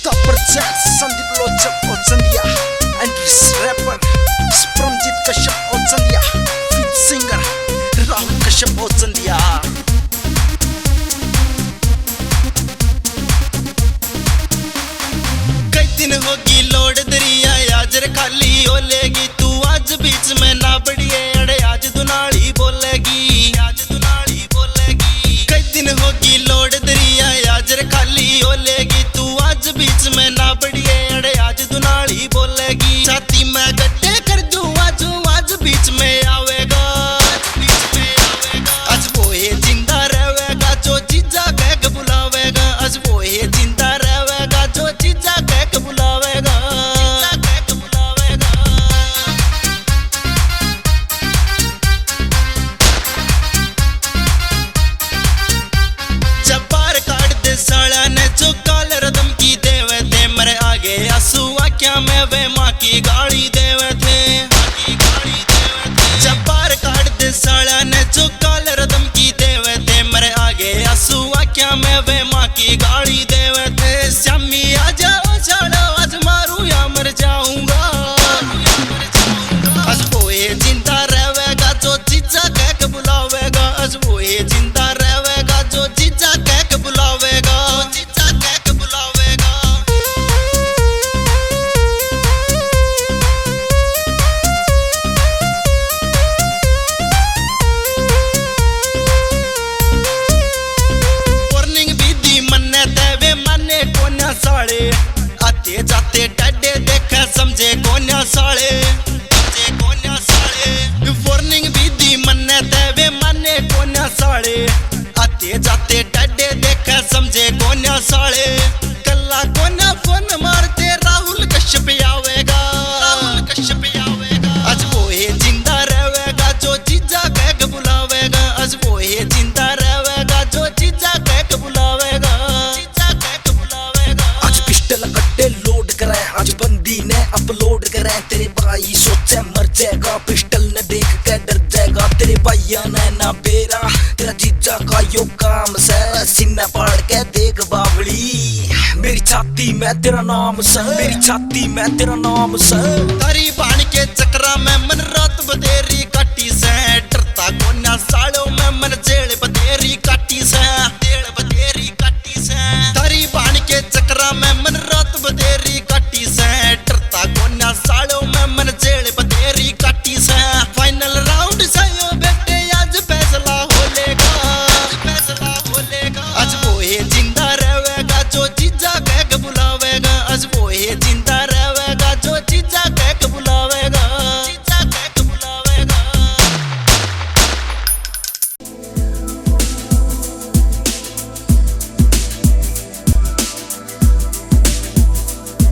Present Sandeep Lochak Ochandia and his rapper Pramjit Kashyap Ochandia, feat singer Rahul Kashyap Ochandia. कई दिन होगी load दरिया याजर खाली होलेगी तू आज बीच में ना बढ़िए अड़े आज दुनाली बोलेगी आज दुनाली बोलेगी। कई दिन होगी लोड दरिया याजर खाली होलेगी तू आज बीच में ना बढ़िए अड़े आज दुनाली बोलेगी। छाती में गड्ढे कर दूं आज बीच में आवेगा आज वो ये जिंदा रहेगा जो जीजा कह के बुलावेगा आज वो ये जिंदा रहेगा जो जीजा कह के बुलावेगा। जब बार काट दे साला ने जो काल रदम की देवे थे मरे आगे आंसू आँखों में वे माँ की गाड़ी देवे थे। जब बार काट दे साला ने जो काल रदम की देवे थे मरे आगे आंसू आँखों में वे माँ की गाड़ी देवे थे। श्यामी आ जाओ साला आज मारू या मर जाऊंगा आज वो ये जिंदा रहेगा जो जीजा कह के बुलावेगा आज वो ये जिंदा रहेगा जो जीजा कह के बुलावेगा जीजा कह के बुलावेगा। वार्निंग भी दी मन्ने देवे माने कोन्या साले आते जाते डडे देखे समझे कोन्या साले वार्निंग भी दी मन्ने देवे माने कोन्या साले आते जाते डडे देखे समझे कोन्या साले। कल्ला कोन्या फोन मारते राहुल कश्यप आवेगा आज वो ये जिंदा रहेगा जो जीजा कह के बुलावेगा आज वो ये जिंदा रहेगा जो जीजा कह के बुलावेगा जीजा कह के बुलावेगा। आज पिस्टल कट्टे लोड करे आज बंदी ने अपलोड करे तेरे भाई सोचे मर जाएगा पिस्टल ने देख के डर जाएगा तेरे भैया ने ना बेरा तेरा जीजा का यो काम से सीना पाड़ के देख बावली मेरी छाती में तेरा नाम से मेरी छाती में तेरा नाम से तारी बाण के चक्रा में मन रात